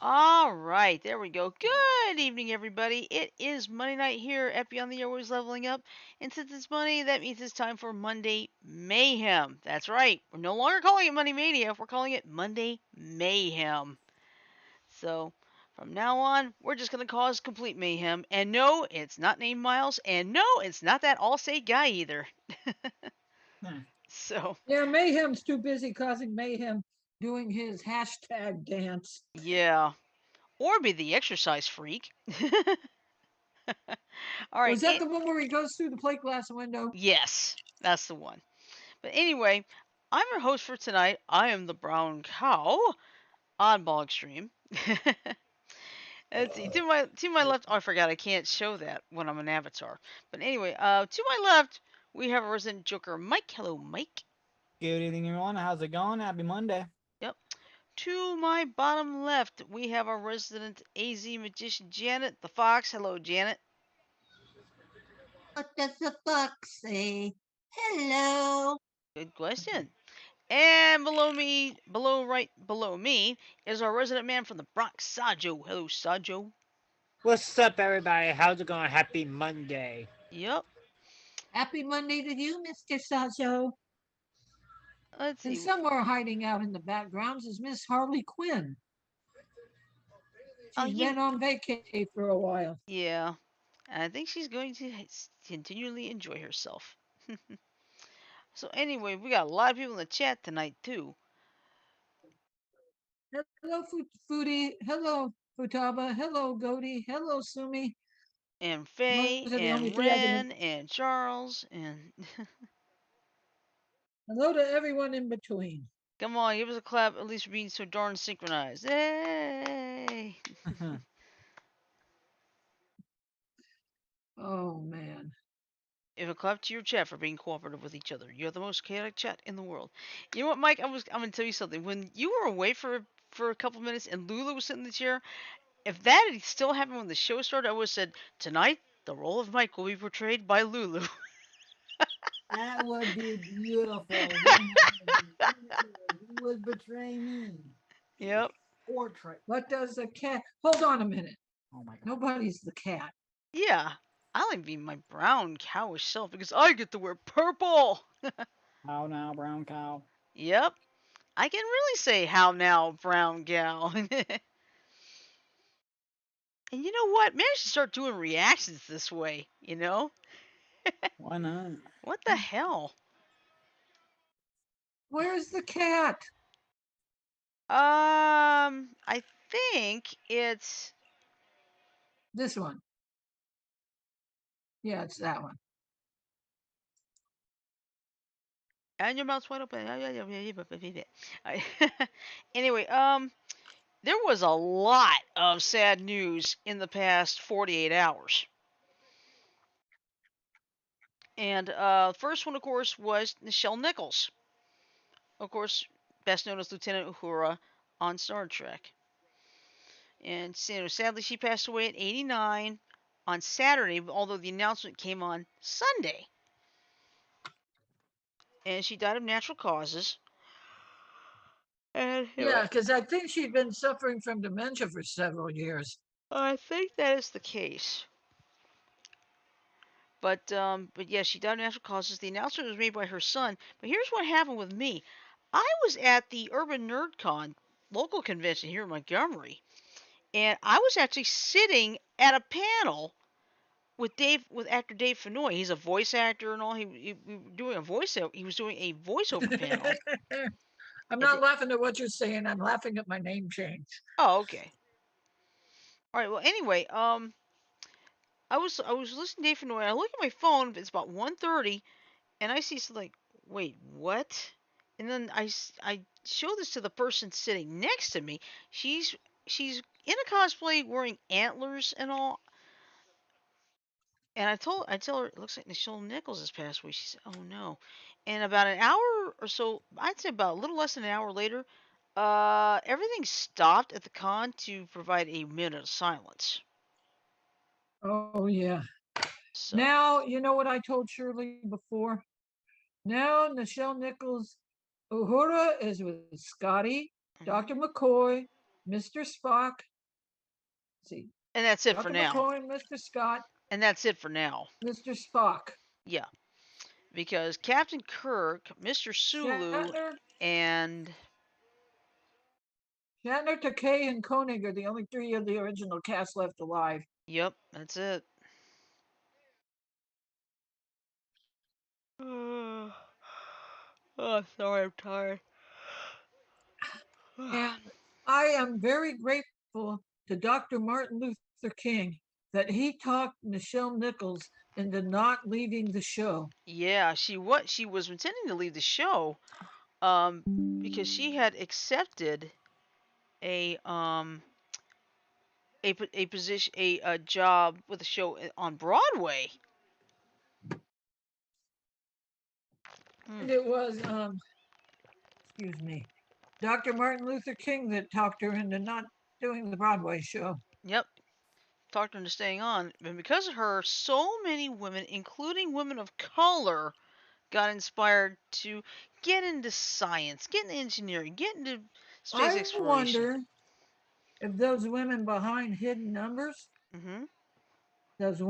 All right, there we go. Good evening, everybody. It is Monday night here at Beyond the Airways Leveling Up. And since it's Monday, that means it's time for Monday Mayhem. That's right. We're no longer calling it Monday Mania. We're calling it Monday Mayhem. So from now on, we're just going to cause complete mayhem. And no, it's not named Miles. And no, it's not that Allstate guy either. So, Yeah, Mayhem's too busy causing mayhem doing his hashtag dance. yeah. Or be the exercise freak. All right. Was that the one where he goes through the plate glass window? Yes, that's the one. But anyway, I'm your host for tonight. I am the Brown Cow Oddball Extreme. Let's see. To my left. Oh, I forgot. I can't show that when I'm an avatar. But anyway, to my left, we have a resident Joker, Mike. Hello, Mike. Good evening, everyone. How's it going? Happy Monday. Yep. To my bottom left, we have our resident AZ magician, Janet the Fox. Hello, Janet. What does the fox say? Hello. Good question. And right below me, is our resident man from the Bronx, Sajo. Hello, Sajo. What's up, everybody? How's it going? Happy Monday. Yep. Happy Monday to you, Mr. Sajo. Let's And see. somewhere hiding out in the backgrounds is Miss Harley Quinn. She's been on vacay for a while. Yeah. I think she's going to continually enjoy herself. So anyway, we got a lot of people in the chat tonight too. Hello, Foodie. Hello, Futaba. Hello, Goaty. Hello, Sumi. And Faye and Ren and Charles and hello to everyone in between. come on, give us a clap at least for being so darn synchronized. Hey. Oh man. If a clap to your chat for being cooperative with each other. You're the most chaotic chat in the world. You know what, Mike? I'm gonna tell you something. When you were away for a couple minutes and Lulu was sitting in the chair, if that had still happened when the show started, I would have said, tonight the role of Mike will be portrayed by Lulu. That would be beautiful. He would betray me. Yep. Portrait. What does the cat? Hold on a minute. Oh my god. Nobody's the cat. Yeah. I like being my brown cowish self because I get to wear purple. How now, brown cow? Yep. I can really say how now, brown gal. And you know what? Maybe I should start doing reactions this way, you know? Why not? What the hell? Where's the cat? I think it's this one. Yeah, it's that one. And your mouth's wide open. Anyway, there was a lot of sad news in the past 48 hours. And first one, of course, was Nichelle Nichols. Of course, best known as Lieutenant Uhura on Star Trek. And sadly, she passed away at 89 on Saturday, although the announcement came on Sunday. And she died of natural causes. And yeah, because I think she'd been suffering from dementia for several years. I think that is the case. But yeah, she died of natural causes. The announcement was made by her son. But here's what happened with me. I was at the Urban NerdCon local convention here in Montgomery, and I was actually sitting at a panel with actor Dave Fennoy. He's a voice actor and all. He doing a voiceover. He was doing a voiceover panel. I'm not laughing at what you're saying. I'm laughing at my name change. Oh, okay. All right. Well, anyway, I was listening to Dave Fennoy. I look at my phone. It's about 1:30, and I see something like, wait, what? And then I show this to the person sitting next to me. She's in a cosplay wearing antlers and all. And I tell her it looks like Nichelle Nichols has passed away. She said, "Oh no," And about an hour or so, I'd say about a little less than an hour later, everything stopped at the con to provide a minute of silence. Oh yeah. So, Now you know what I told Shirley before. Now Nichelle Nichols Uhura is with Scotty, mhm. Dr. McCoy, Mr. Spock. Let's see, And that's it for Dr. now. McCoy, Mr. Scott, And that's it for now. Mr. Spock. Yeah, because Captain Kirk, Mr. Sulu, Shatner, and Shatner, Takei, and Koenig are the only three of the original cast left alive. yep, that's it. Oh, sorry, I'm tired. And I am very grateful to Dr. Martin Luther King that he talked Nichelle Nichols into not leaving the show. Yeah, she was intending to leave the show, because she had accepted a a position a job with a show on Broadway. Hmm. And it was, excuse me, Dr. Martin Luther King that talked her into not doing the Broadway show. Yep, talked her into staying on, and because of her, so many women, including women of color, got inspired to get into science, get into engineering, get into space I exploration. wonder if those women behind hidden numbers, Mhm. those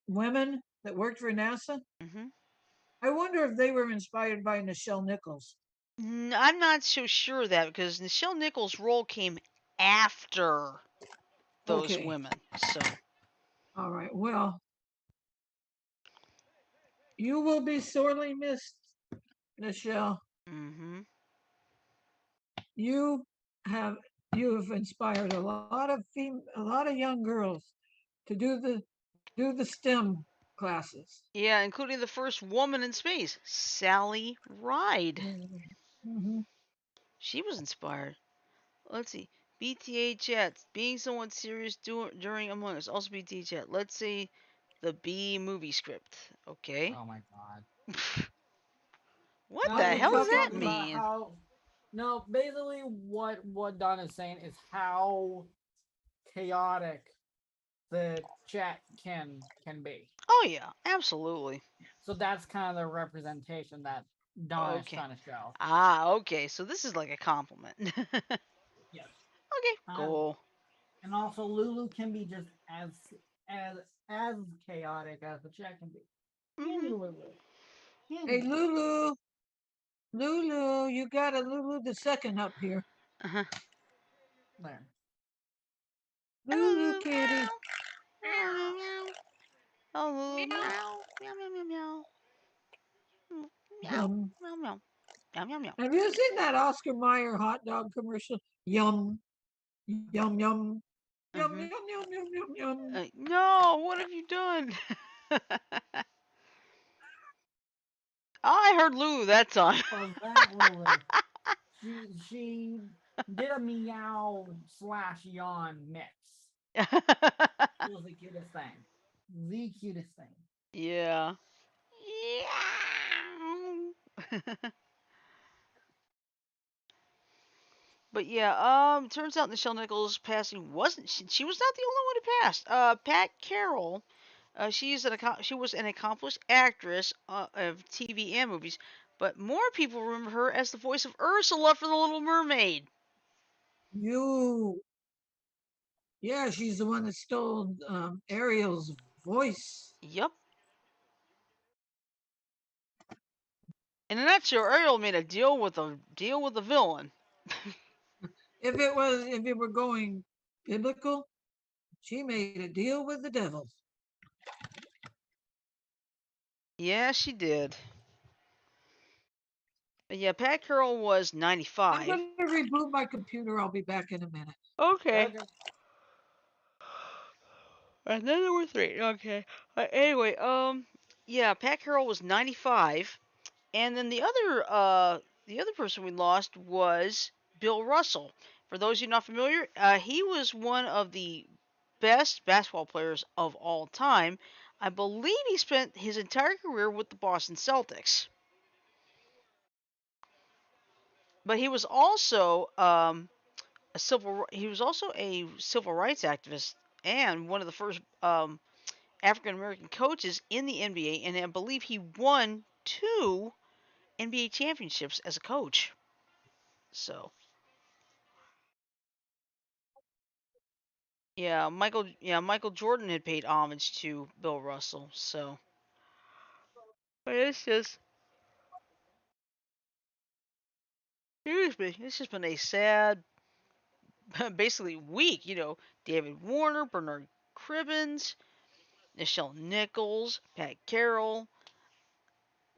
women that worked for NASA, Mhm. I wonder if they were inspired by Nichelle Nichols. I'm not so sure of that because Nichelle Nichols' role came after those Okay, women. So, all right. Well, you will be sorely missed, Nichelle. mhm. You have you have inspired a lot of young girls to do the STEM classes. Yeah, including the first woman in space, Sally Ride. Mm-hmm. She was inspired. Let's see. BTA chats. Being somewhat serious during Among Us. Also BTA chat. Let's see the B movie script. Okay. Oh my god. What Now the No, you he's hell does just talking that talking about mean? how. No, basically, what Don is saying is how chaotic the chat can be. Oh, yeah. Absolutely. So that's kind of the representation that Don is Okay. trying to show. Ah, okay. So this is like a compliment. Okay, Yes. Um, cool. and also Lulu can be just as as chaotic as the chat can be. Can Mhm. you, Lulu? Can Hey you? Lulu, Lulu, you got a Lulu the second up here. Uh-huh. There. Lulu Hello, kitty. meow, meow, meow, meow. Oh, meow, meow, meow, meow, meow. Mm, meow, Yum. meow, meow, meow, meow, meow. Have you seen that Oscar Mayer hot dog commercial? Yum, yum, yum, yum, Mhm. yum, yum, yum, yum, yum. No, what have you done? I heard Lulu that time. Was that Lulu? She did a meow slash yawn mix. It was the cutest thing. The cutest thing. Yeah. Yeah. But yeah, turns out Nichelle Nichols' passing wasn't she was not the only one who passed. Pat Carroll, she was an accomplished actress of TV and movies, but more people remember her as the voice of Ursula from The Little Mermaid. You, yeah, she's the one that stole Ariel's voice. Yep. In a nutshell, Ariel made a deal with a villain. If it were going biblical, she made a deal with the devil. Yeah, she did. Yeah, Pat Carroll was I'm 95. going to reboot my computer. I'll be back in a minute. Okay. Okay. And then there were three. Okay. Anyway, yeah, Pat Carroll was 95, and then the other person we lost was Bill Russell. For those of you not familiar, he was one of the best basketball players of all time. I believe he spent his entire career with the Boston Celtics. but he was also a civil rights activist and one of the first African American coaches in the NBA, and I believe he won two NBA championships as a coach. So Michael Jordan had paid homage to Bill Russell. So but it's just been a sad, basically week. David Warner, Bernard Cribbins, Nichelle Nichols, Pat Carroll,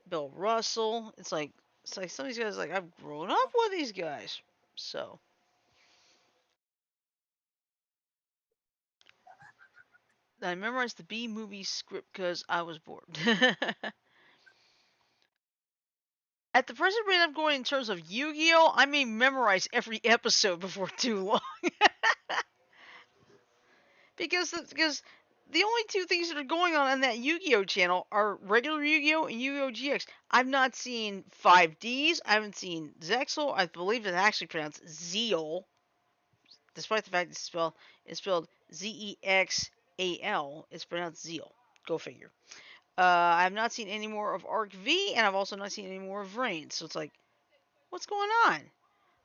Bill Russell. It's like some of these guys, like, I've grown up with these guys. So I memorized the B movie script because I was bored. At the present rate I'm going in terms of Yu-Gi-Oh, I may memorize every episode before too long. because the only two things that are going on that Yu-Gi-Oh channel are regular Yu-Gi-Oh and Yu-Gi-Oh GX. I've not seen 5Ds. I haven't seen Zexal. I believe it's actually pronounced Zeal, despite the fact it's spelled Zexal. It's pronounced Zeal. Go figure. I have not seen any more of Arc V, and I've also not seen any more of Rain. So it's like, what's going on?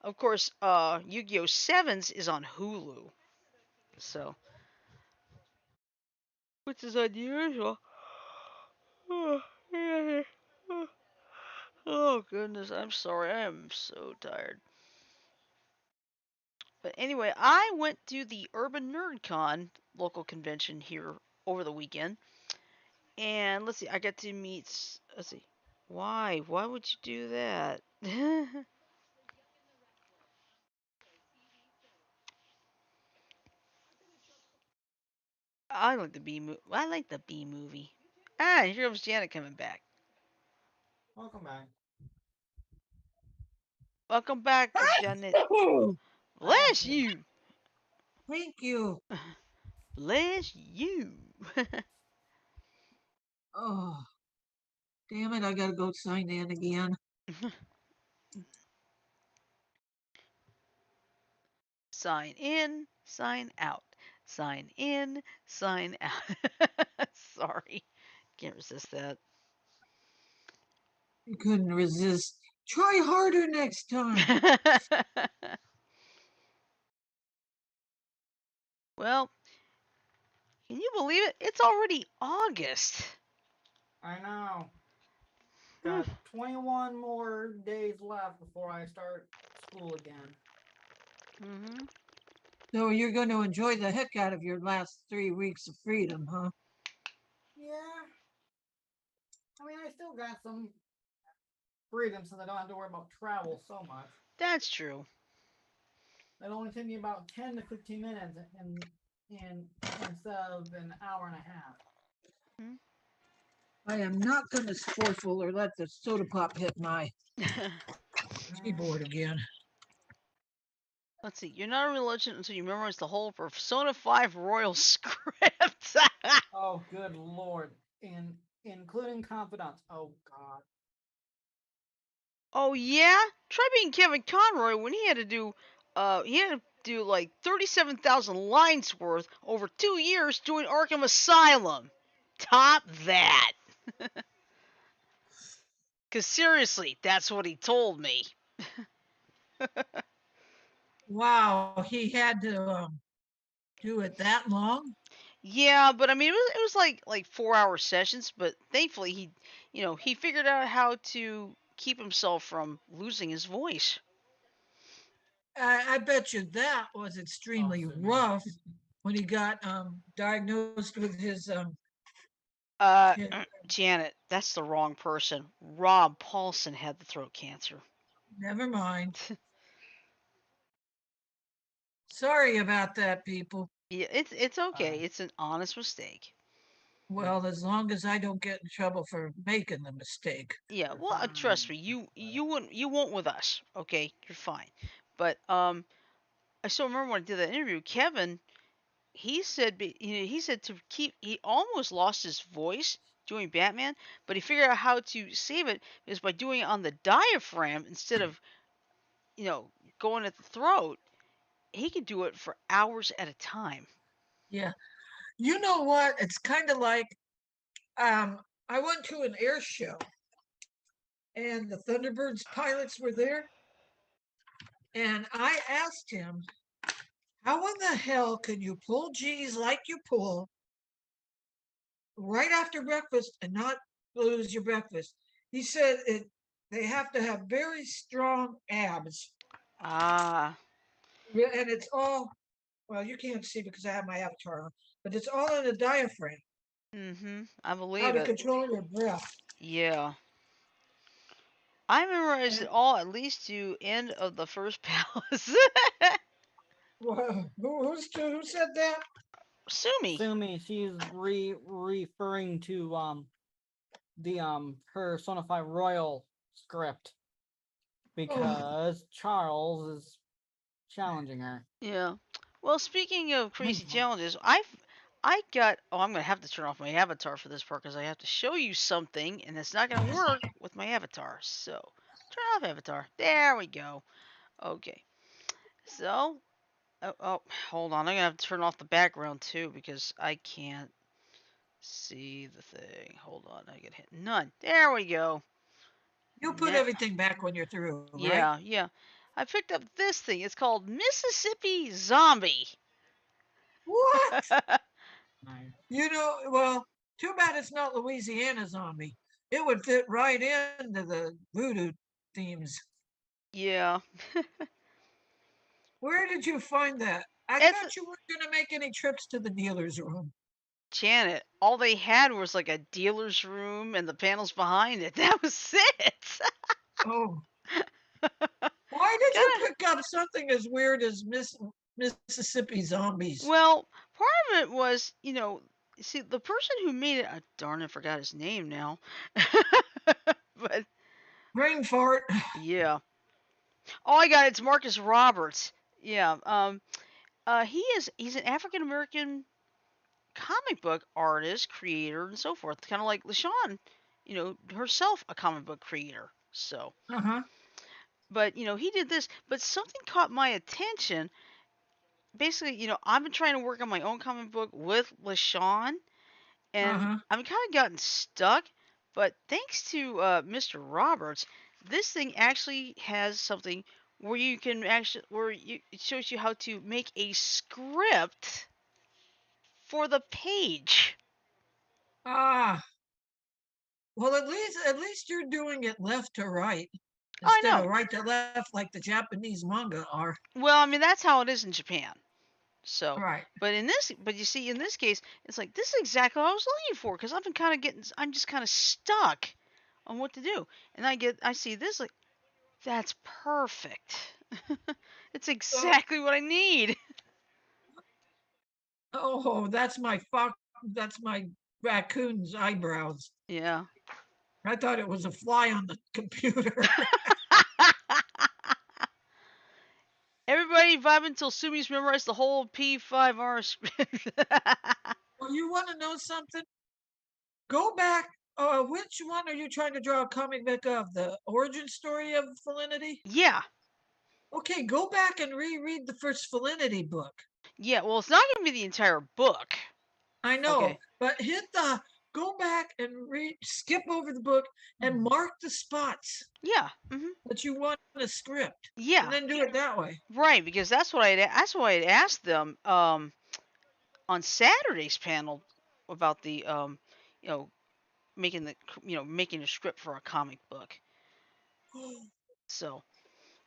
Of course, Yu-Gi-Oh! Sevens is on Hulu, so which is unusual. Oh goodness, I'm sorry. I am so tired. But anyway, I went to the Urban Nerd Con local convention here over the weekend, and let's see, I got to meet. Let's see, why? Why would you do that? I like the B movie. I like the B movie. Ah, here comes Janet coming back. Welcome back. Welcome back, Janet. Oh, Bless you. thank you. Bless you. Oh, damn it. I got to go sign in again. Sign in, sign out. Sign in, sign out. Sorry. Can't resist that. You couldn't resist. Try harder next time. Well, can you believe it? It's already August. I know. Got 21 more days left before I start school again. Mm-hmm. So you're going to enjoy the heck out of your last 3 weeks of freedom, huh? Yeah. I mean, I still got some freedom since I don't have to worry about travel so much. That's true. It only took me about 10 to 15 minutes in instead of an hour and a half. Hmm? I am not going to sporful or let the soda pop hit my keyboard again. Let's see. You're not a real legend until you memorize the whole Persona 5 Royal script. Oh, good lord. Including confidants. Oh, God. Oh yeah? Try being Kevin Conroy when he had to do like 37,000 lines worth over 2 years doing Arkham Asylum. Top that. Cause seriously, that's what he told me. Wow, he had to do it that long? Yeah, but I mean it was like 4 hour sessions, but thankfully he figured out how to keep himself from losing his voice. I bet you that was Oh, extremely Sydney. rough when he got diagnosed with his Uh, his, Janet, that's the wrong person. Rob Paulson had the throat cancer. never mind. Sorry about that, people. Yeah, it's okay. It's an honest mistake. Well, as long as I don't get in trouble for making the mistake. Yeah, You're well, trust fine. me, you won't with us. Okay, you're fine. But I still remember when I did that interview. Kevin, he said he almost lost his voice doing Batman, but he figured out how to save it is by doing it on the diaphragm instead of you know, going at the throat, he could do it for hours at a time. Yeah. You know what? It's kind of like um, I went to an air show and the Thunderbirds pilots were there. And I asked him, how in the hell can you pull G's like you pull right after breakfast and not lose your breakfast? He said they have to have very strong abs. Ah, Yeah, and it's all, well, you can't see because I have my avatar on, but it's all in the diaphragm, I how believe to it. control your breath. Yeah. I memorized And it all at least to end of the first palace. well, who said that? Sue me. Sumi, she's referring to the her Sonify Royal script Oh, because Charles is challenging her. Yeah. Well, speaking of crazy Mhm. challenges, I'm gonna have to turn off my avatar for this part because I have to show you something, and it's not gonna work with my avatar. So, turn off avatar. There we go. Okay. So, hold on. I'm gonna have to turn off the background too because I can't see the thing. Hold on. I get hit. None. There we go. you put Net. everything back when you're through, right? Yeah, yeah. I picked up this thing. It's called Mississippi Zombie. What? Nice. You know, well, too bad it's not Louisiana zombie. It would fit right into the voodoo themes. Yeah. Where did you find that? I It's thought you weren't going to make any trips to the dealer's room. Janet. All they had was like a dealer's room and the panels behind it. That was it. Oh, Kinda. why did you pick up something as weird as Mississippi zombies? Well, part of it was, see, the person who made it. Darn, I forgot his name now. But Brain fart. yeah. Oh, I got it. It's Marcus Roberts. Yeah. He's an African American comic book artist, creator, and so forth. Kind of like LaShawn, herself a comic book creator. So, Uh huh. but he did this. But something caught my attention. Basically, I've been trying to work on my own comic book with LaShawn, Uh and huh. I've kind of gotten stuck. But thanks to Mr. Roberts, this thing actually has something where you can actually it shows you how to make a script for the page. Ah, well, at least you're doing it left to right Oh, I instead of know. right to left like the Japanese manga are. Well, I mean that's how it is in Japan. So, Right. but you see, in this case, it's like this is exactly what I was looking for because I've been kind of I'm just kind of stuck on what to do, and I see this like that's perfect. It's So, exactly what I need. oh, that's my fox. That's my raccoon's eyebrows. Yeah. I thought it was a fly on the computer. Everybody vibe until Sumi's memorized the whole P5R script. Well, you want to know something? Go back. Which one are you trying to draw a comic book of? The origin story of Felinity? Yeah. Okay, go back and reread the first Felinity book. Yeah. Well, it's not gonna be the entire book. I know, Okay. but go back and skip over the book and mark the spots Yeah. that you want in a script, and Yeah. then do it that way. Right, because that's what I'd asked them on Saturday's panel about the you know making the making a script for a comic book. So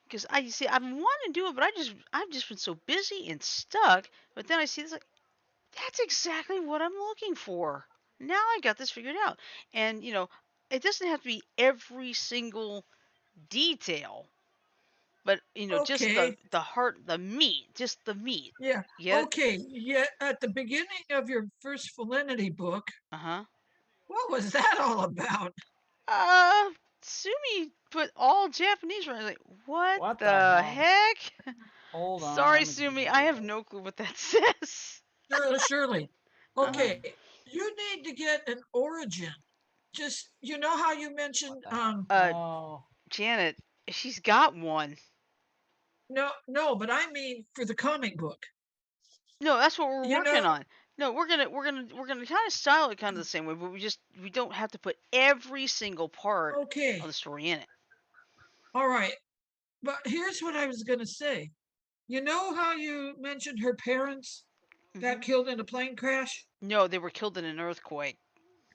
because I see I've been wanting to do it, but I've just been so busy and stuck. But then I see this like that's exactly what I'm looking for. Now I got this figured out, and it doesn't have to be every single detail, but just the Okay, heart, the meat, just the meat. yeah, You get it? okay. Yeah, at the beginning of your first Felinity book, Uh huh. what was that all about? Uh, Sumi put all Japanese right. Like, what What the the hell? heck? Hold on, Sorry, let me see. Sumi, I have no clue what that says. Surely. Uh-huh. Okay, you need to get an origin. Just you know how you What mentioned the hell? Oh, Janet, she's got one. No, no, but I mean for the comic book. No, that's what we're You know, working on. No, we're gonna kind of style it kind of the same way, but we don't have to put every single part of okay, the story in it. all right. But here's what I was going to say. You know how you mentioned her parents got Hmm. killed in a plane crash, No, they were killed in an earthquake.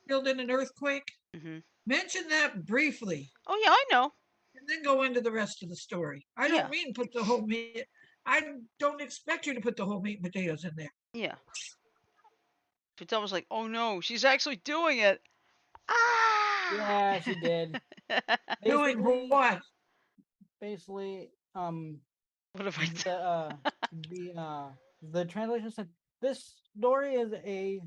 killed in an earthquake? Hmm. Mention that briefly Oh yeah, I know. and then go into the rest of the story. I don't Yeah, mean put the whole meat. I don't expect you to put the whole meat and potatoes in there. yeah. But was like, oh no, she's actually doing it. Ah! Yeah, she did. Doing Basically, what? basically, What have I the done? uh, the uh, the translation said this story is a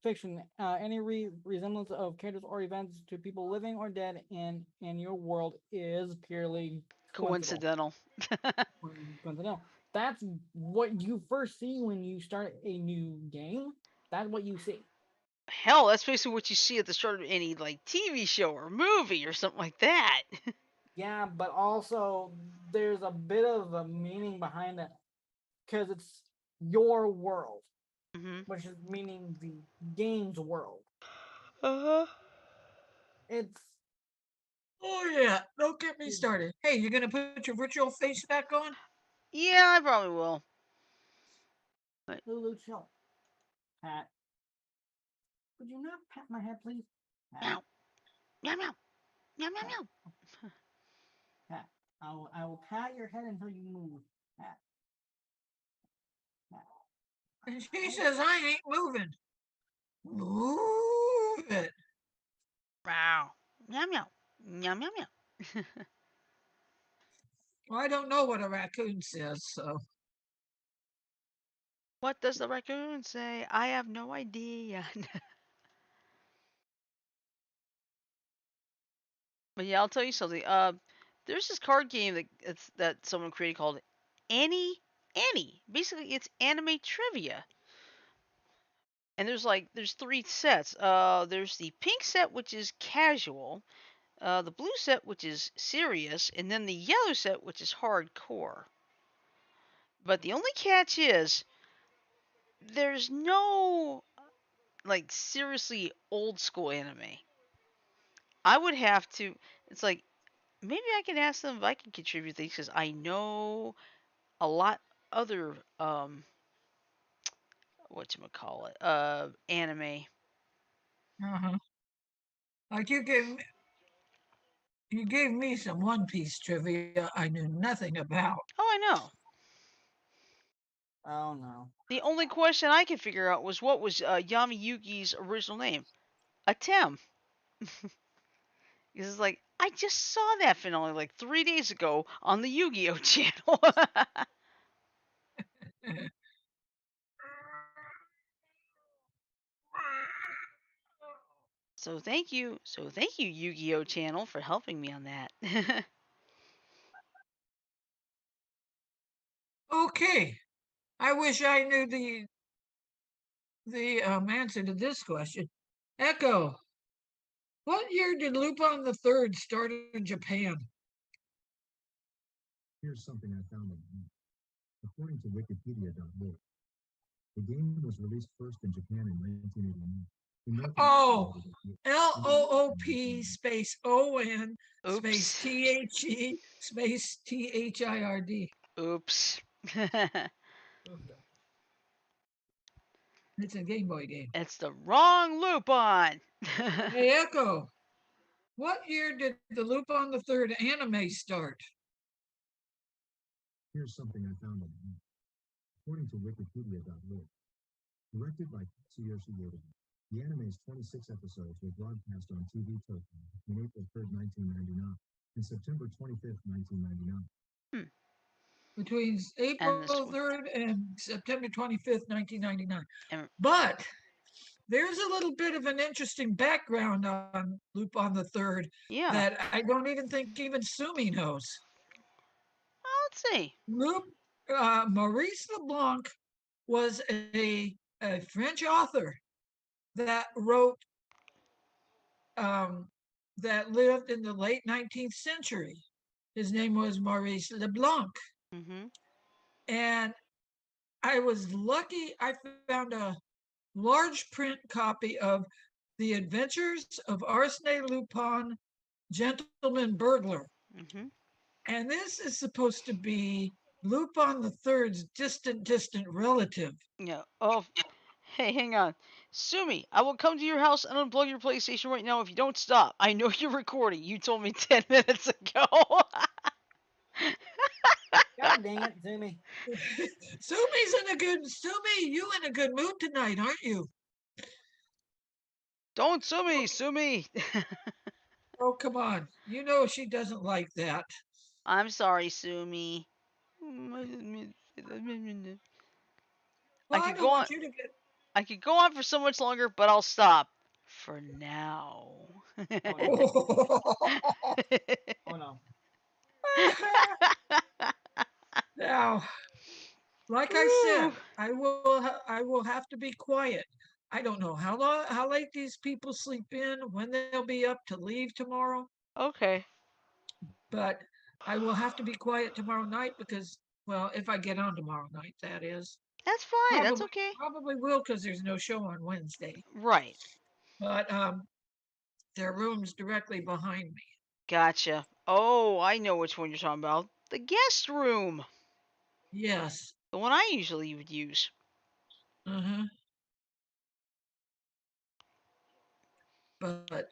fiction. Any resemblance of characters or events to people living or dead in your world is purely coincidental. Coincidental. Coincidental. That's what you first see when you start a new game. That's what you see. Hell, that's basically what you see at the start of any like TV show or movie or something like that. Yeah, but also there's a bit of a meaning behind it because it's your world, Hmm. which is meaning the game's world. Uh huh. It's Oh yeah, don't get me started. Hey, you're gonna put your virtual face back on? Yeah, I probably will. But Lulu chill. Pat, would you not pat my head, please? Pat, meow, meow, meow, meow, meow, Pat, meow. Pat. I will pat your head until you move. Pat, Pat. And she I, says I ain't moving. Move it. Meow, meow, meow, meow, meow, meow. Well, I don't know what a raccoon says, so What does the raccoon say? I have no idea. But yeah, I'll tell you something. There's this card game that someone created called Annie. Basically, it's anime trivia. And there's three sets. There's the pink set, which is casual. The blue set, which is serious, and then the yellow set, which is hardcore. But the only catch is there's no like seriously old school anime. I would have to. It's like maybe I can ask them if I can contribute things because I know a lot other what you call it anime. uh-huh. Like you gave me some One Piece trivia I knew nothing about. Oh, I know. oh no. The only question I could figure out was what was Yami Yugi's original name? Atem. Because it's like I just saw that finale like 3 days ago on the Yu-Gi-Oh channel. So thank you Yu-Gi-Oh channel for helping me on that. Okay, I wish I knew the answer to this question. Echo, what year did Lupin the Third start in Japan? Here's something I found online. According to Wikipedia.org, the game was released first in Japan in 1989. In North Oh, America, it LOOP was space ON space Oops. THE space THIRD. Oops. It's a Game Boy game. It's the wrong loop on. Hey, Echo, what year did the Lupin the Third anime start? Here's something I found online. According to Wikipedia.org, directed by Tsuyoshi Yoda, the anime's 26 episodes were broadcast on TV Tokyo on April 3rd, 1999 and September 25th, 1999. Hmm. Between And this April one. 3rd and September 25th, 1999. And But there's a little bit of an interesting background on Lupin the Third yeah. that I don't even think even Sumi knows. Well, let's see. Lup, Maurice Leblanc was a French author that wrote um, that lived in the late 19th century. His name was Maurice Leblanc. Mhm. And I was lucky I found a large print copy of The Adventures of Arsène Lupin, Gentleman Burglar. Mhm. And this is supposed to be Lupin the Third's distant relative. Yeah. Oh, hey, hang on. Sumi, I will come to your house and unplug your PlayStation right now if you don't stop. I know you're recording. You told me 10 minutes ago. God dang it, Zumi. Sumi, you in a good mood tonight, aren't you? Don't sue me, sue me. Oh, come on. You know she doesn't like that. I'm sorry, sue me. I Well, I could don't go on. want you to get. I could go on for so much longer, but I'll stop for now. Oh no. Oh. Oh no. Now, like I Woo. said, I will have to be quiet. I don't know how late these people sleep in, when they'll be up to leave tomorrow, Okay, but I will have to be quiet tomorrow night because, well, if I get on tomorrow night, that is. that's fine. That's Probably okay. probably will because there's no show on Wednesday. Right. But their room's directly behind me. Gotcha. Oh, I know which one you're talking about. The guest room. Yes. The one I usually would use. Uh-huh. But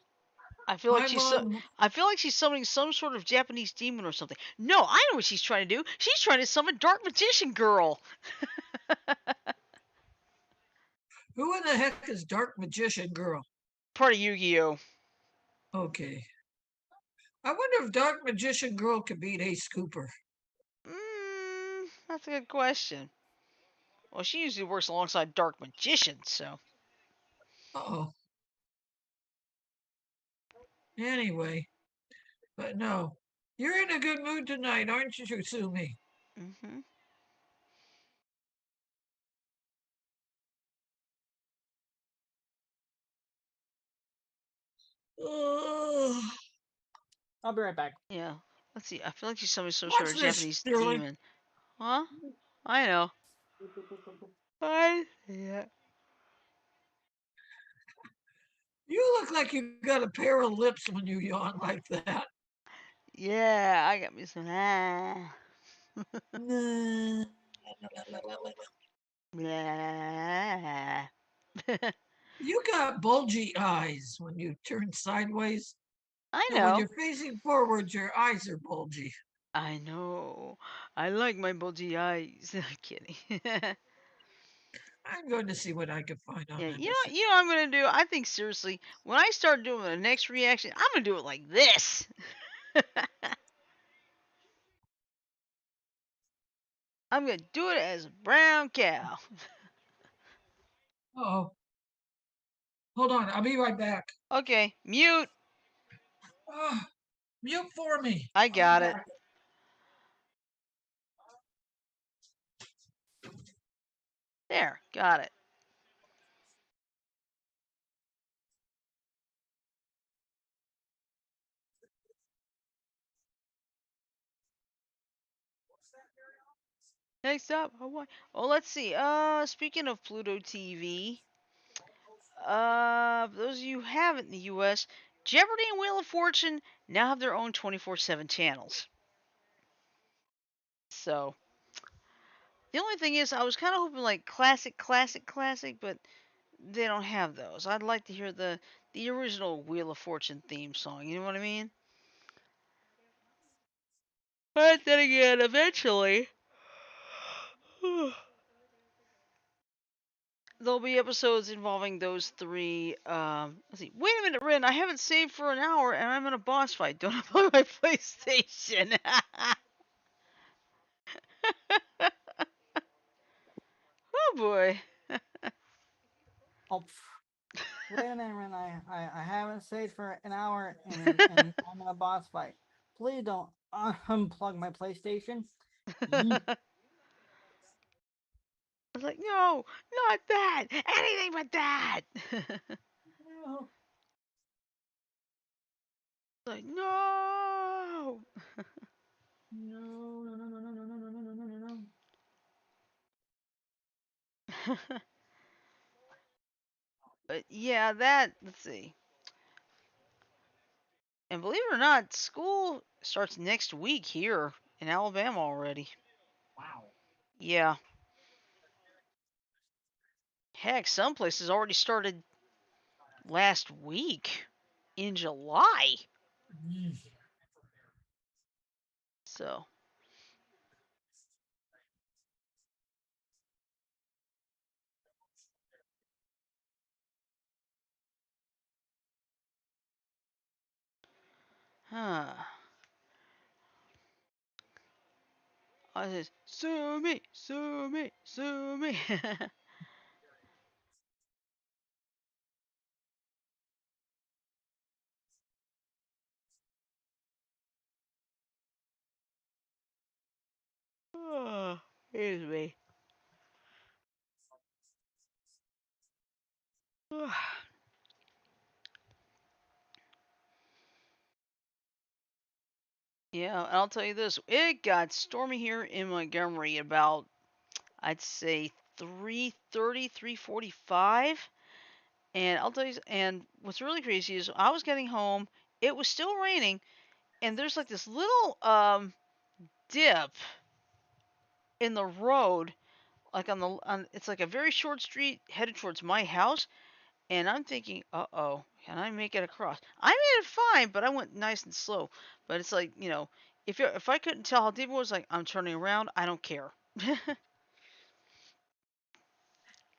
I feel like my she's so, mom. I feel like she's summoning some sort of Japanese demon or something. No, I know what she's trying to do. She's trying to summon Dark Magician Girl. Who in the heck is Dark Magician Girl? Part of Yu-Gi-Oh. Okay. I wonder if Dark Magician Girl could beat Ace Cooper. That's a good question. Well, she usually works alongside Dark Magicians, so. Oh. Anyway, but no. You're in a good mood tonight, aren't you, Sumi? Mhm. Ugh. I'll be right back. Yeah. Let's see. I feel like she's summoning some sort What's of this, Japanese Shirley? demon. Huh? I know. Yeah. You look like you got a pair of lips when you yawn like that. Yeah, I got me some. Nah. Blah. You got bulgy eyes when you turn sideways, I and when know. you're facing forward, your eyes are bulgy. I know. I like my bulgy eyes. Kidding. I'm going to see what I can find on Yeah, that. This. you know what I'm gonna do? I think seriously, when I start doing the next reaction, I'm gonna do it like this. I'm gonna do it as a brown cow. Oh, hold on. I'll be right back. Okay, mute. Oh, mute for me. I I'll be got it. back. There, got it. Next up, Hawaii. Oh, let's see. Speaking of Pluto TV, for those of you who haven't in the U.S., Jeopardy and Wheel of Fortune now have their own 24/7 channels. So the only thing is, I was kind of hoping like classic, but they don't have those. I'd like to hear the original Wheel of Fortune theme song. You know what I mean? But then again, eventually, there'll be episodes involving those three. Let's see. Wait a minute, Rin. I haven't saved for an hour, and I'm in a boss fight. Don't I play my PlayStation? Oh boy. Oh, wait a minute, I haven't saved for an hour and I'm in a boss fight. Please don't unplug my PlayStation. Yeet. I was like, no, not that. Anything but that. No. Like, no. No, no, no, no, no, no, no, no, no, But yeah, that let's see. And believe it or not, school starts next week here in Alabama already. Wow. Yeah. Heck, some places already started last week in July. Yeesh. So, huh. I says, sue me, sue me, sue me. Oh, excuse me. Yeah, I'll tell you this. It got stormy here in Montgomery about, I'd say, 3:30, 3:45. And I'll tell you, and what's really crazy is I was getting home, it was still raining, and there's like this little dip in the road, like it's like a very short street headed towards my house, and I'm thinking, uh-oh, can I make it across? I made it fine, but I went nice and slow. But it's like, if I couldn't tell how deep it was, like I'm turning around, I don't care.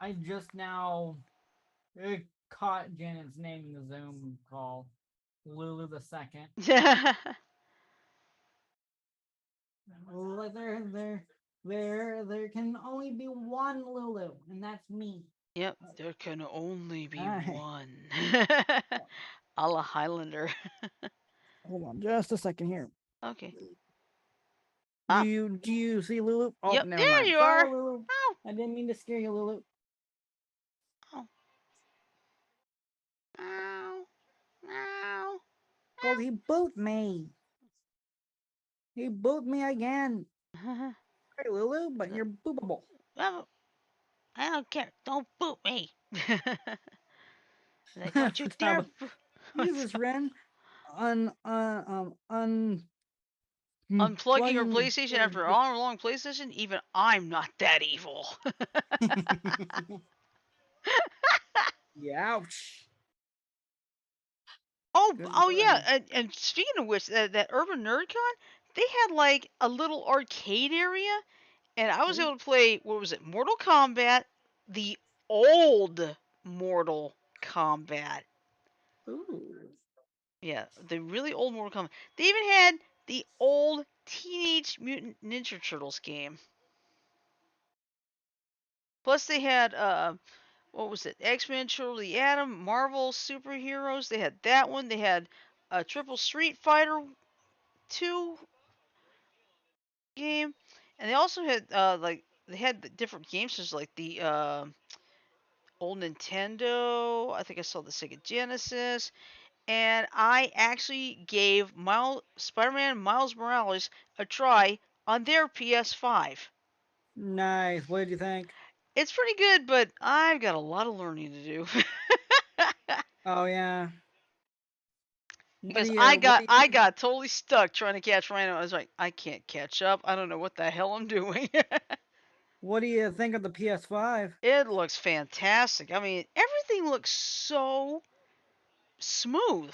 I just now caught Janet's name in the Zoom call. Lulu the second. Like there can only be one Lulu, and that's me. Yep, there can only be Alright. one. A la Highlander. Hold on just a second here. Okay. Do Ah, you see Lulu? Oh, yep, never there mind. you Sorry, are. Lulu. Oh, I didn't mean to scare you, Lulu. oh, ow, ow. Cause he booped me. He booped me again. Hey, Lulu, but you're boopable. Oh, I don't care. Don't boot me. Like, don't you How dare. about Jesus, Ren? Unplugging Unplugging your plugging. PlayStation after an hour-long PlayStation? Even I'm not that evil. Yeah, ouch. Oh, Good oh yeah. lord. And speaking of which, that Urban NerdCon, they had like a little arcade area, and I was Ooh. able to play, what was it, Mortal Kombat, the old Mortal Kombat. Ooh. Yeah, the really old Mortal Kombat. They even had the old Teenage Mutant Ninja Turtles game. Plus, they had what was it? X-Men, Children of the Atom, Marvel superheroes. They had that one. They had a Triple Street Fighter 2 game, and they also had like they had the different games, such like the old Nintendo. I think I saw the Sega Genesis, and I actually gave Spider-Man Miles Morales a try on their PS5. Nice. What did you think? It's pretty good, but I've got a lot of learning to do. Oh yeah. Because What do I you got totally stuck trying to catch Rhino. I was like, I can't catch up. I don't know what the hell I'm doing. what do you think of the PS5? It looks fantastic. I mean, everything looks so smooth.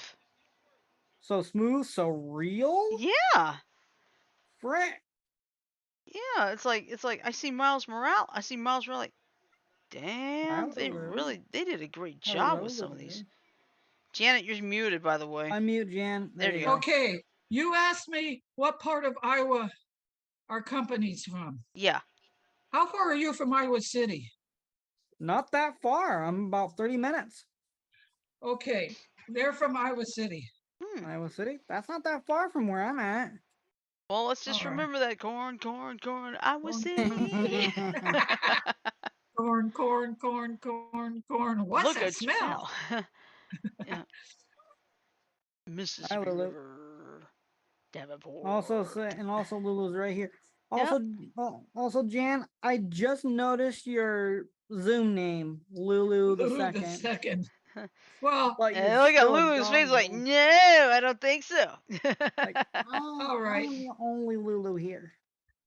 So smooth, so real? Yeah. Frick. Yeah, it's like I see Miles Morales like, damn, Hello. they did a great job Hello, with some of these. Lulu. Janet, you're muted by the way. Unmute Jan. There There you you go. go. Okay, you asked me what part of Iowa our company's from. Yeah. How far are you from Iowa City? Not that far. I'm about 30 minutes. Okay, they're from Iowa City. Hmm. Iowa City. That's not that far from where I'm at. Well, let's All just right. remember that corn, corn, corn. I was Corn, City. corn, corn, corn, corn, corn. What's Look that at smell? smell. Yeah. Hi, Mississippi Lulu. River, Also, Davenport. and also Lulu's right here. Yep. Also, also Jan, I just noticed your Zoom name, Lulu the Lulu the second. second. Well, But you're And look at still a Lulu's face, dog like, though. no, I don't think so. Like all right. I'm the only Lulu here.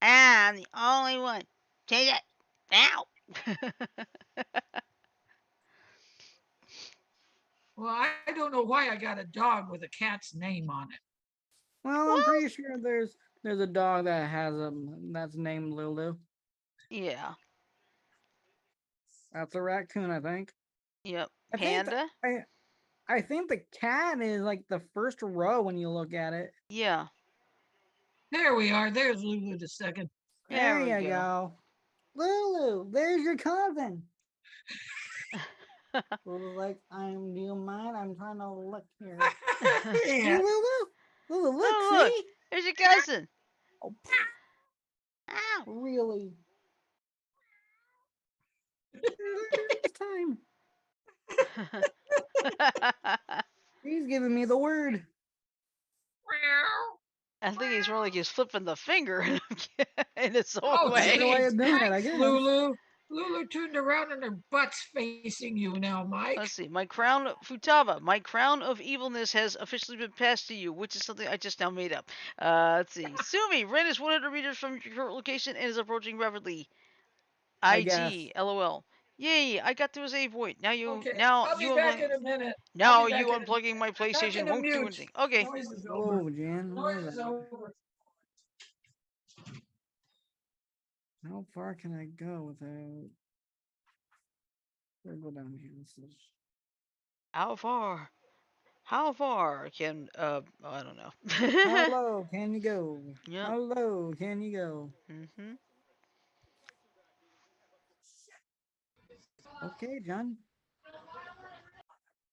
I'm the only one. Change it now. Well, I don't know why I got a dog with a cat's name on it. Well, I'm Well, pretty sure there's a dog that has that's named Lulu. yeah. That's a raccoon, I think. Yep. I think Panda. I think the cat is like the first row when you look at it. Yeah. There we are. There's Lulu the second. There There we you go. go. Lulu, there's your cousin. Lulu's like, do you mind? I'm trying to look here. Hey, Yeah. Lulu. Lulu, look, Oh, look. see? There's your cousin. Oh, Ow. really? This time. He's giving me the word. I think he's more like he's flipping the finger in its own Oh, That's a good way way. of geez. doing it, I Thanks, guess. Lulu. Lulu turned around and her butt's facing you now, Mike. Let's see. My crown, Futaba, my crown of evilness has officially been passed to you, which is something I just now made up. Let's see. Sumi, Ren is 100 meters from your current location and is approaching rapidly. I guess. IG, LOL. Yay! I got to a save point. Okay, Now I'll be you back unplugging. in a minute. I'll Now be you back in a unplugging my back PlayStation in a won't do mute. anything. Okay. Noise is over. Whoa, Jan, what Noise is is that? over. How far can I go without? Let's go down here. This is How far? How far can I don't how know. low can you go? Yep. How low can you go? Mhm. Okay, John.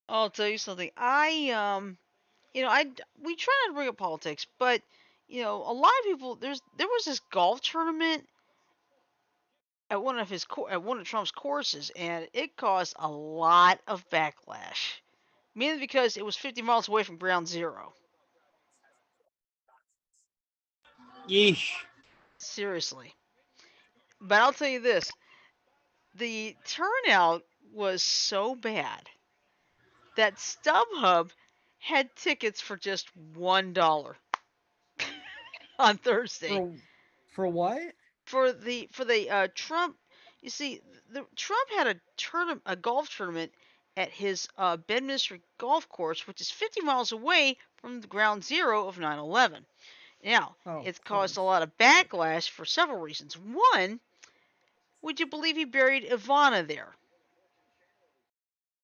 I'll tell you something. We try not to bring up politics, but a lot of people there was this golf tournament at one of Trump's courses, and it caused a lot of backlash. Mainly because it was 50 miles away from ground zero. Yeesh. Seriously. But I'll tell you this, the turnout was so bad that StubHub had tickets for just $1 on Thursday. For what? For the Trump, you see, the Trump had a golf tournament at his Bedminster golf course, which is 50 miles away from the ground zero of 9/11. Now, Oh, it's of caused a course. lot of backlash for several reasons. One, would you believe he buried Ivana there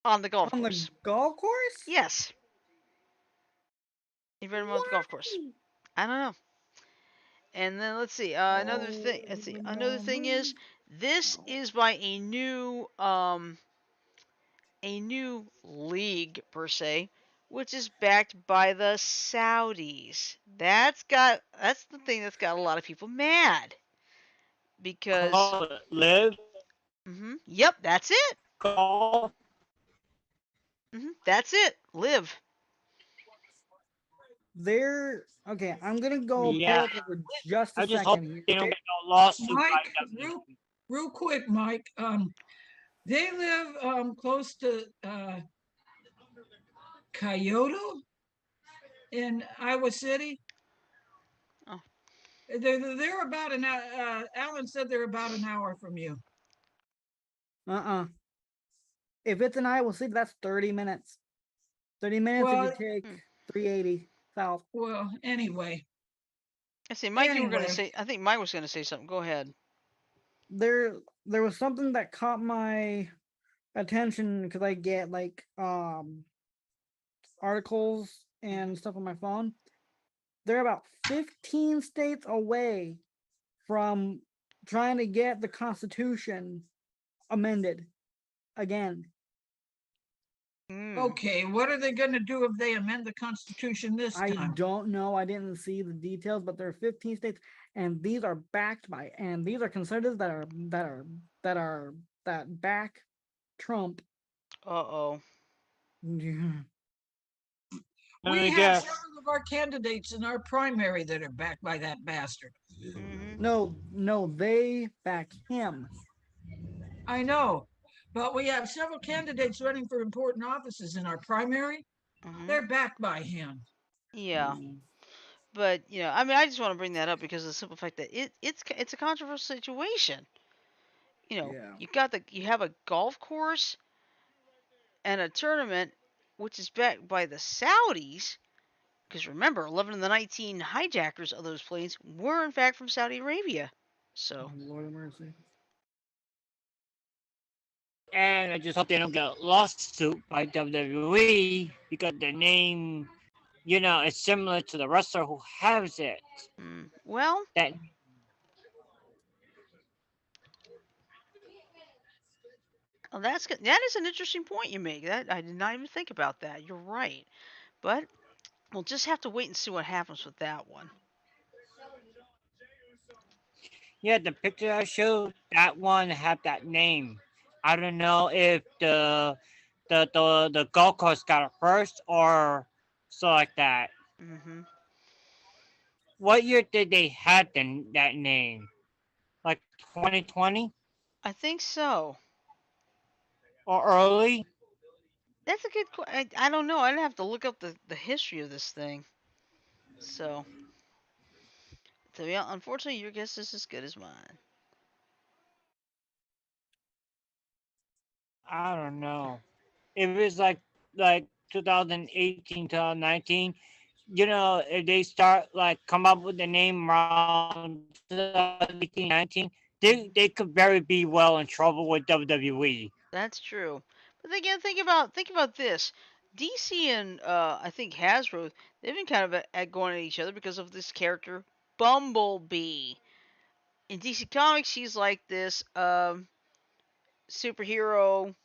on the golf On the course? golf course? Yes, he buried him on the golf course. Why? I don't know. And then let's see. Another Oh, thing. Let's see. Another thing is no. this is by a new league per se, which is backed by the Saudis. That's the thing that's got a lot of people mad because Call it live yep, that's it. golf. That's it. Live. There. Okay, I'm gonna go Yeah. political for just a I just hope second here. they don't get no lawsuit by Mike, WB. real quick, Mike. They live close to Kyoto in Iowa City. Oh. They're about an Alan said they're about an hour from you. Uh-uh. If it's in Iowa City, that's 30 minutes. 30 minutes if you Well, take 380 south. well, anyway, I see, Mike. You were gonna anyway. say. I think Mike was gonna say something. Go ahead. There was something that caught my attention because I get like articles and stuff on my phone. They're about 15 states away from trying to get the Constitution amended again. Okay, what are they going to do if they amend the Constitution this I time? don't know. I didn't see the details, but there are 15 states, and these are backed by, and these are conservatives that back Trump. Uh-oh. Yeah. Let We me have guess. several of our candidates in our primary that are backed by that bastard. Mm-hmm. No, they back him. I know, But we have several candidates running for important offices in our primary. Hmm. They're backed by him. Yeah, Mm, but I mean, I just want to bring that up because of the simple fact that it's a controversial situation. yeah. You have a golf course and a tournament, which is backed by the Saudis. Because remember, 11 of the 19 hijackers of those planes were in fact from Saudi Arabia. So, Lord of mercy. And I just hope they don't get a lawsuit by WWE because the name, is similar to the wrestler who has it. well, That that is an interesting point you make. That I did not even think about that. You're right, but we'll just have to wait and see what happens with that one. Yeah, the picture I showed, that one had that name. I don't know if the golf course got it first or so like that. Hmm. What year did they have that name? Like 2020 I think so. or early? That's a good. I don't know. I'd have to look up the history of this thing. So, yeah, unfortunately, your guess is as good as mine. I don't know. If it's like 2018, 2019, if they start like come up with the name around 2018, 19, they could very be well in trouble with WWE. That's true. But again, think about this. DC and I think Hasbro, they've been kind of going at each other because of this character Bumblebee. In DC Comics, she's like this superhero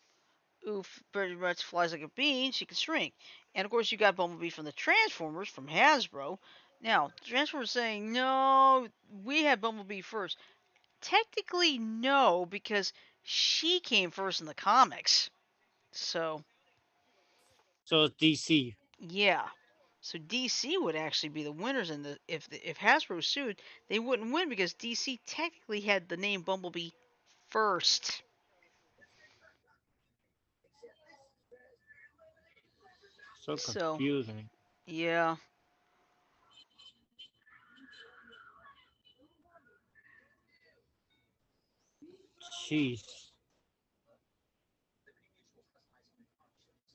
who pretty much flies like a bee. She can shrink, and of course you got Bumblebee from the Transformers from Hasbro. Now Transformers saying no, we had Bumblebee first. Technically, no, because she came first in the comics. So So it's DC. yeah. So DC would actually be the winners in the if Hasbro sued, they wouldn't win because DC technically had the name Bumblebee first. So So confusing. yeah. Jeez.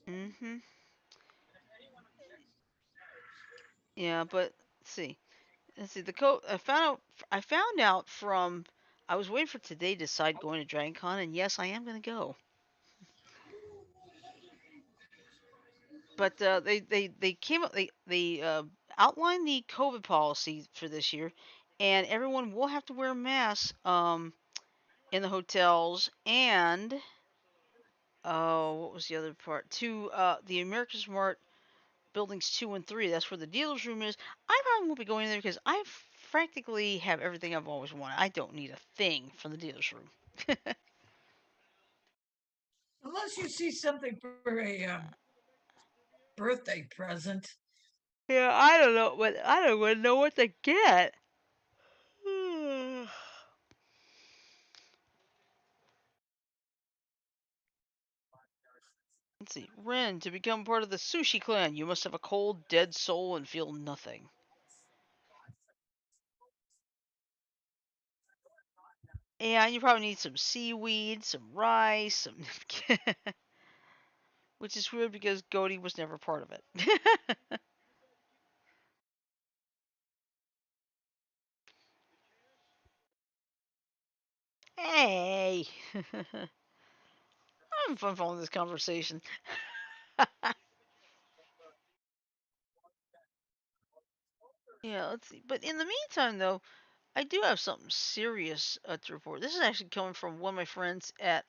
Mhm. Yeah, but let's see. I found out from. I was waiting for today to decide going to Dragon Con, and yes, I am gonna go. But they came up they outlined the COVID policy for this year, and everyone will have to wear masks in the hotels and what was the other part? The American Smart buildings 2 and 3. That's where the dealer's room is. I probably won't be going there because I practically have everything I've always wanted. I don't need a thing from the dealer's room. Unless you see something for a birthday present. Yeah, I don't know, but I don't even know what to get. Let's see. Ren, to become part of the sushi clan, you must have a cold, dead soul and feel nothing. Yeah, you probably need some seaweed, some rice, some. Which is weird because Goaty was never part of it. Hey! I'm having fun following this conversation. Yeah, let's see. But in the meantime, though, I do have something serious to report. This is actually coming from one of my friends at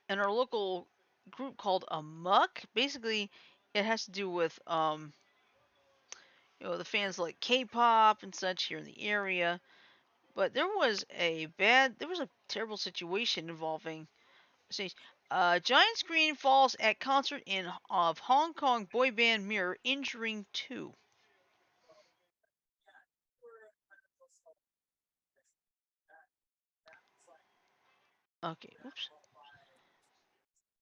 in our local group called Amuck. Basically, it has to do with the fans like K-pop and such here in the area. But there was a terrible situation involving say, giant screen falls at concert in of Hong Kong boy band Mirror, injuring two. Okay, oops.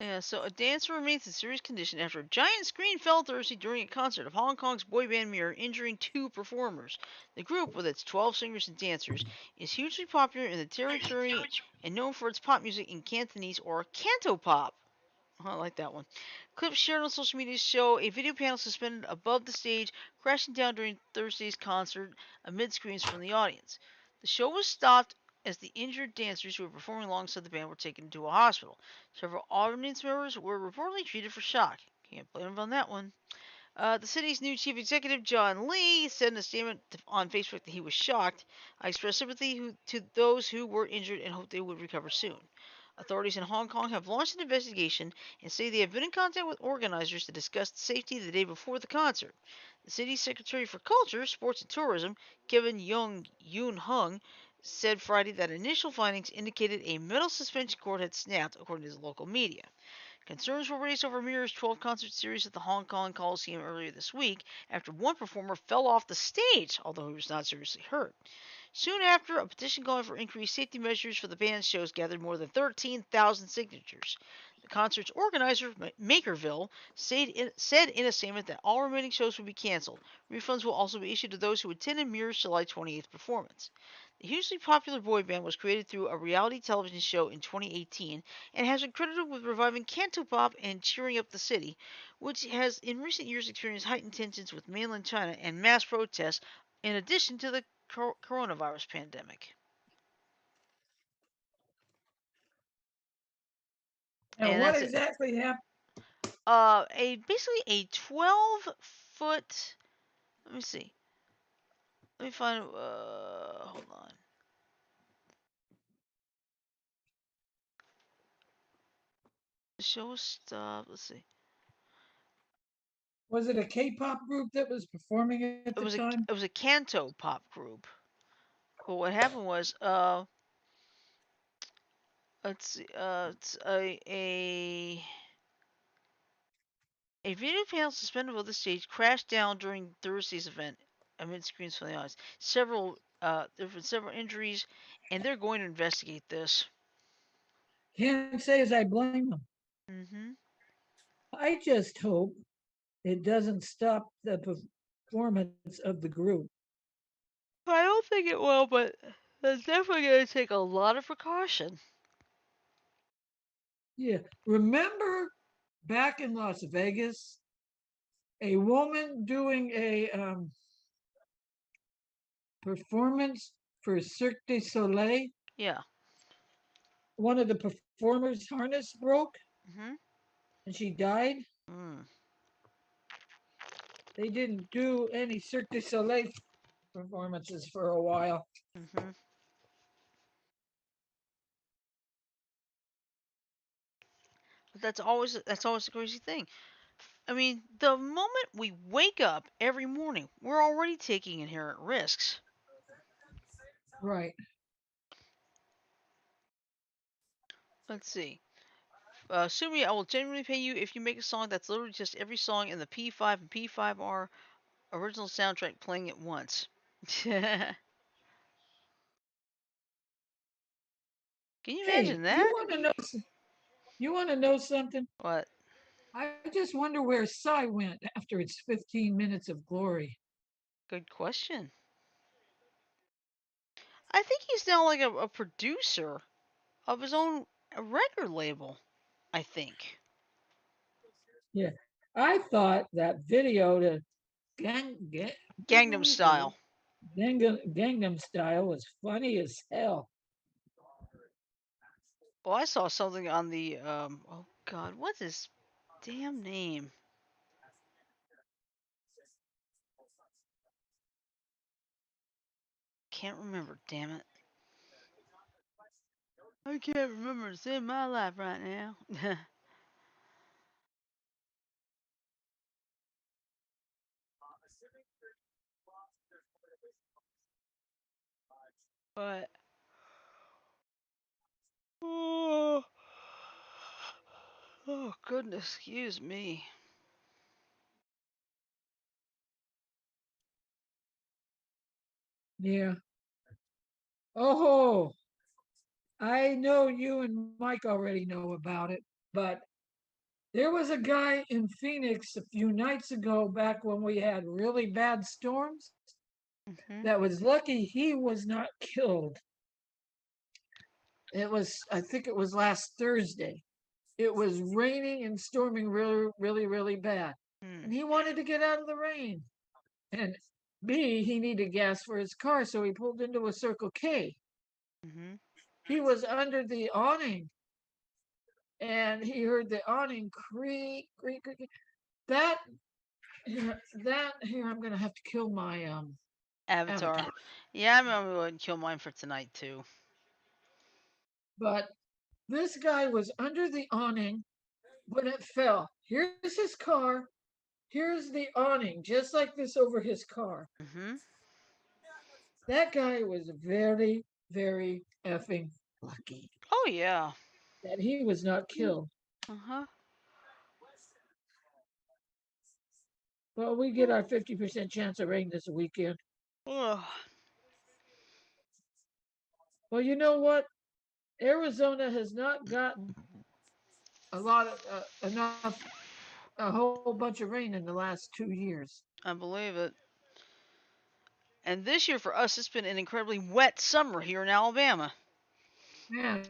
Yeah, so a dancer remains in serious condition after a giant screen fell Thursday during a concert of Hong Kong's boy band Mirror, injuring two performers. The group, with its 12 singers and dancers, is hugely popular in the territory and known for its pop music in Cantonese or Canto pop. I like that one. Clips shared on social media show a video panel suspended above the stage crashing down during Thursday's concert amid screams from the audience. The show was stopped as the injured dancers who were performing alongside the band were taken to a hospital. Several audience members were reportedly treated for shock. Can't blame them on that one. The city's new chief executive, John Lee, said in a statement on Facebook that he was shocked. I express sympathy to those who were injured and hope they would recover soon. Authorities in Hong Kong have launched an investigation and say they have been in contact with organizers to discuss safety the day before the concert. The city's Secretary for Culture, Sports and Tourism, Kevin Yoon Hung, said Friday that initial findings indicated a metal suspension cord had snapped, according to the local media. Concerns were raised over Mirror's 12 concert series at the Hong Kong Coliseum earlier this week after one performer fell off the stage, although he was not seriously hurt. Soon after, a petition calling for increased safety measures for the band's shows gathered more than 13,000 signatures. The concert's organizer, Makerville, said in a statement that all remaining shows will be canceled. Refunds will also be issued to those who attended Mirror's July 28th performance. The hugely popular boy band was created through a reality television show in 2018 and has been credited with reviving Cantopop and cheering up the city, which has in recent years experienced heightened tensions with mainland China and mass protests, in addition to the coronavirus pandemic. And And what that's it. exactly happened? A basically a 12-foot. Let me see. Let me find. Hold on. The show was stopped. Let's see. Was it a K-pop group that was performing at It the was a time? it was a canto pop group. But what happened was let's see it's a video panel suspended above the stage crashed down during Thursday's event amid screams from the audience. There have been several injuries, and they're going to investigate this. Can't say as I blame them. Mm-hmm. I just hope it doesn't stop the performance of the group. I don't think it will, but that's definitely going to take a lot of precaution. Yeah. Remember back in Las Vegas, a woman doing a performance for Cirque du Soleil? Yeah. One of the performers' harness broke Mm-hmm. and she died. Mm. They didn't do any Cirque du Soleil performances for a while. Mm-hmm. But that's always the crazy thing. I mean, the moment we wake up every morning, we're already taking inherent risks. Right. Let's see. Sumi, I will genuinely pay you if you make a song that's literally just every song in the P5 and P5R original soundtrack playing at once. Can you Hey, imagine that? you want to know something? What? I just wonder where Psy went after its 15 minutes of glory. Good question. I think he's now like a producer of his own record label. I think. Yeah. I thought that video to Gang, Gang, Gangnam Style. Gangnam Style was funny as hell. Oh, I saw something on the Oh God, what's his damn name? Can't remember. Damn it. I can't remember. It's in my life right now. But oh, oh goodness, excuse me. Yeah. Oh, I know you and Mike already know about it, but there was a guy in Phoenix a few nights ago back when we had really bad storms Mhm. that was lucky he was not killed. It was, I think it was last Thursday. It was raining and storming really, really, really bad. Hmm. And he wanted to get out of the rain. And B, he needed gas for his car, so he pulled into a Circle K. Mhm. He was under the awning and he heard the awning creak, creak, creak. That, that here, I'm gonna have to kill my Avatar. avatar. Yeah, I remember going to kill mine for tonight too. But this guy was under the awning when it fell. Here's his car. Here's the awning, just like this over his car. Mhm. That guy was very, very effing lucky Oh yeah. that he was not killed. Uh huh. Well, we get our 50% chance of rain this weekend. Ugh. Well, you know what? Arizona has not gotten a lot of enough, a whole bunch of rain in the last 2 years. I believe it. And this year for us, it's been an incredibly wet summer here in Alabama. Man,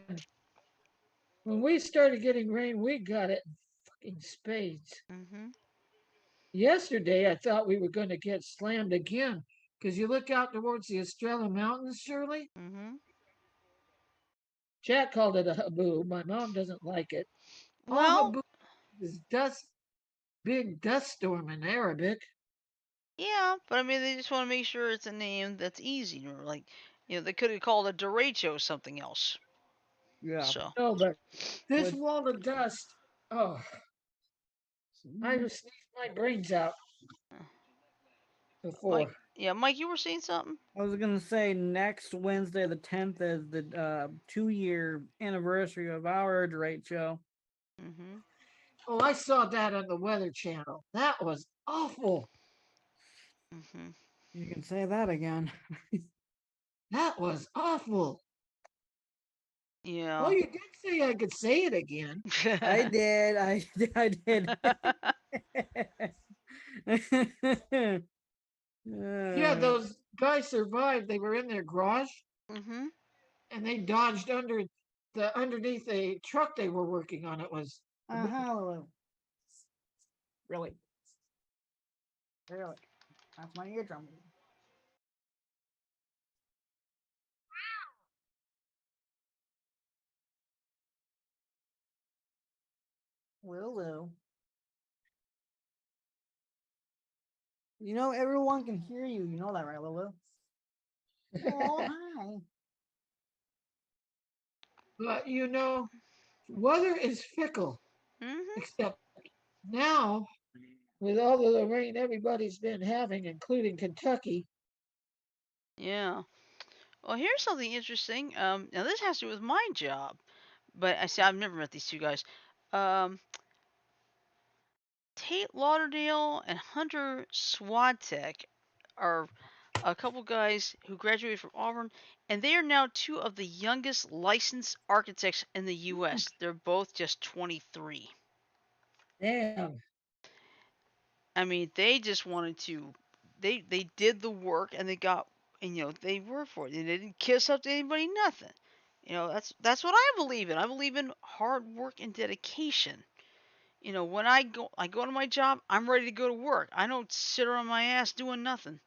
when we started getting rain, we got it in fucking spades. Mhm. Yesterday, I thought we were going to get slammed again because you look out towards the Australian mountains, Shirley. Mhm. Jack called it a haboob. My mom doesn't like it. All Well, haboob is dust, big dust storm in Arabic. yeah, but I mean, they just want to make sure it's a name that's easy. Or like, they could have called it derecho something else. Yeah. So, No, but this With wall of dust, oh, I mm, just sneezed my brains out uh, Mike, before. yeah, Mike, you were saying something? I was gonna say next Wednesday the 10th is the 2-year anniversary of our Drake show. Mhm. Oh, I saw that on the Weather Channel. That was awful. Mhm. You can say that again. That was awful. Well, Yeah. you did say I could say it again. I did. I did. Yeah, uh, those guys survived. They were in their garage mhm. and they dodged under the underneath a truck they were working on. It was uh-huh. Really, really. That's my eardrum. Lulu. You know everyone can hear you. You know that, right, Lulu? Oh, hi. but weather is fickle. Mhm. Except now, with all of the rain everybody's been having, including Kentucky, Yeah. Well, here's something interesting. Now this has to do with my job, but I see I've never met these two guys. Um, Tate Lauderdale and Hunter Swadtek are a couple guys who graduated from Auburn, and they are now two of the youngest licensed architects in the U.S. They're both just 23. damn, I mean, they just wanted to. They did the work and they got, and they worked for it. They didn't kiss up to anybody, nothing. That's what I believe in. I believe in hard work and dedication. When I go to my job, I'm ready to go to work. I don't sit around my ass doing nothing.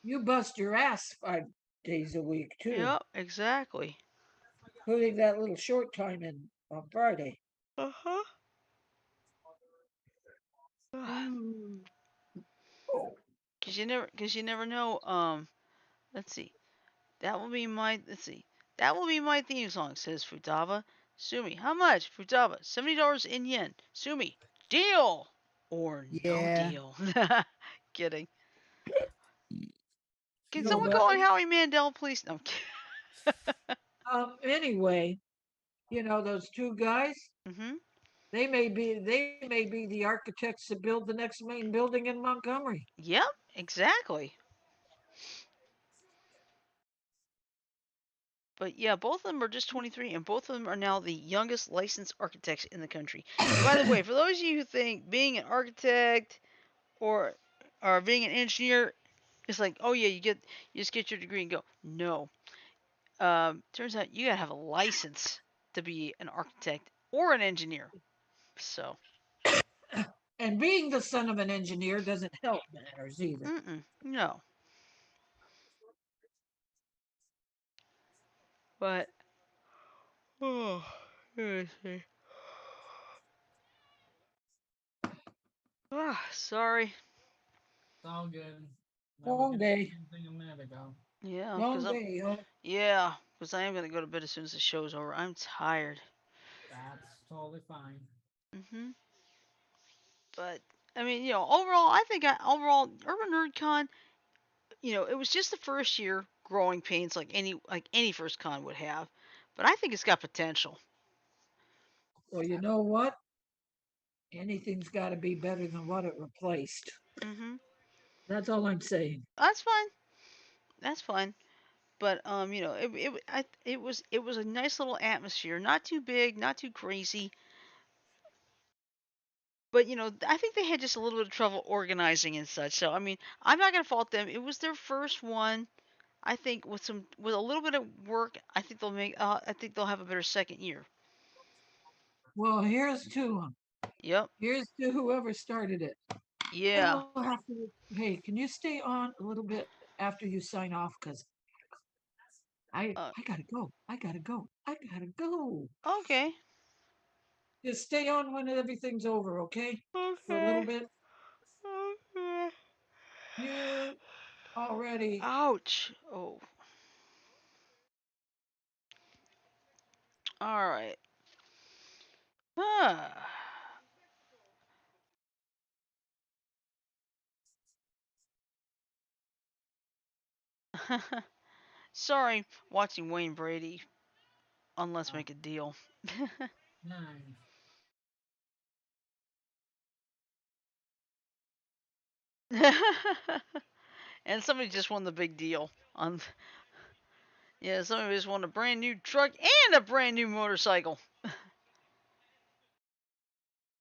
you bust your ass 5 days a week too, Yep, exactly. including that little short time in on Friday. Uh huh. Mm. Oh, Cause you never know. Let's see. Let's see. That will be my theme song, says Futaba. Sumi, how much? Futaba, $70 in yen. Sumi, deal or no Yeah. deal. Kidding. Can no, someone but call on Howie Mandel, please? No. anyway, those two guys, Mhm. they may be the architects that build the next main building in Montgomery. Yep. Exactly. But yeah, both of them are just 23, and both of them are now the youngest licensed architects in the country. And by the way, for those of you who think being an architect or being an engineer is like, oh yeah, you just get your degree and go. No, turns out you gotta have a license to be an architect or an engineer. So, And being the son of an engineer doesn't help matters either. no. But, oh, let me see. Ah, sorry. It's all good. I was Long gonna do day. the same thing a minute ago. Yeah, Long day, huh? because I am gonna go to bed as soon as the show's over. I'm tired. That's totally fine. Mhm. But I mean, overall, I think overall Urban NerdCon, it was just the first year growing pains like any first con would have, but I think it's got potential. Well, you know what? Anything's got to be better than what it replaced. Mhm. That's all I'm saying. That's fine. That's fine. But it was a nice little atmosphere. Not too big, not too crazy. But I think they had just a little bit of trouble organizing and such. So I mean, I'm not gonna fault them. It was their first one. I think with a little bit of work, I think they'll have a better second year. Well, here's to 'em. Yep. Here's to whoever started it. I Yeah. will have to. Hey, can you stay on a little bit after you sign off? Because Uh. I gotta go. I gotta go. I gotta go. Okay. Just stay on when everything's over, okay? For a little Okay. bit. Okay. You already. Ouch. Oh. All right. Ah. Sorry, watching Wayne Brady. Unless Oh, make a deal. nice. And somebody just won the big deal on. Yeah, somebody just won a brand new truck and a brand new motorcycle.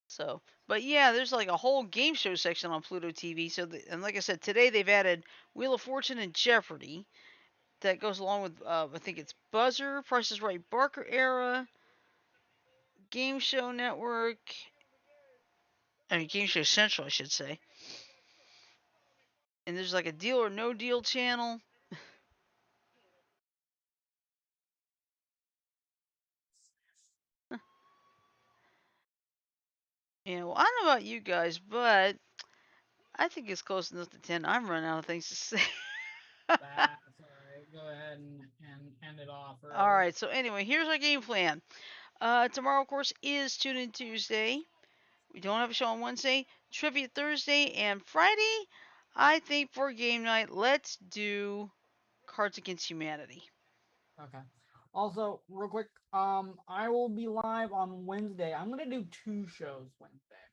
So, but yeah, there's like a whole game show section on Pluto TV. So, and like I said, today they've added Wheel of Fortune and Jeopardy. That goes along with I think it's Buzzer, Price is Right, Barker Era, Game Show Network. I mean, Game Show Central, I should say. And there's like a Deal or No Deal channel. Yeah, well, I don't know about you guys, but I think it's close enough to 10. I'm running out of things to say. That's all right. Go ahead and end it off All early. right, so anyway, here's our game plan. Tomorrow, of course, is Tune In Tuesday. We don't have a show on Wednesday, Trivia Thursday, and Friday. I think for game night, let's do Cards Against Humanity. Okay. Also, real quick, I will be live on Wednesday. I'm gonna do two shows Wednesday.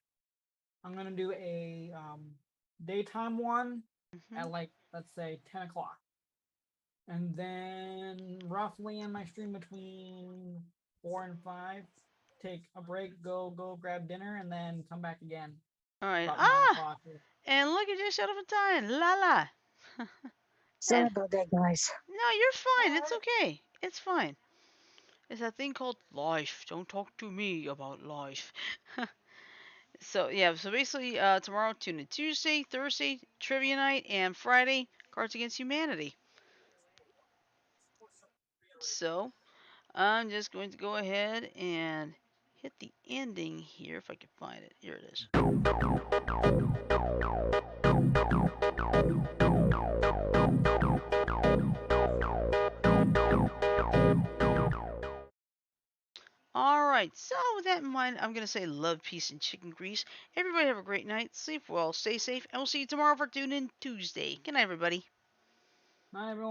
I'm gonna do a daytime one Mm-hmm. at like let's say 10 o'clock, and then roughly in my stream between 4 and 5, take a break, go grab dinner, and then come back again All right. about nine Ah, o'clock. and look at you, shut up in time. La la. Sorry And about that, guys. no, you're fine. All It's right. okay. It's fine. It's that thing called life. Don't talk to me about life. So yeah, so basically, tomorrow tune in Tuesday, Thursday trivia night, and Friday Cards Against Humanity. So I'm just going to go ahead and hit the ending here if I can find it. Here it is. All right. So with that in mind, I'm gonna say love, peace, and chicken grease. Everybody have a great night. Sleep well, stay safe, and we'll see you tomorrow for Tune In Tuesday. Good night, everybody. Bye, everyone.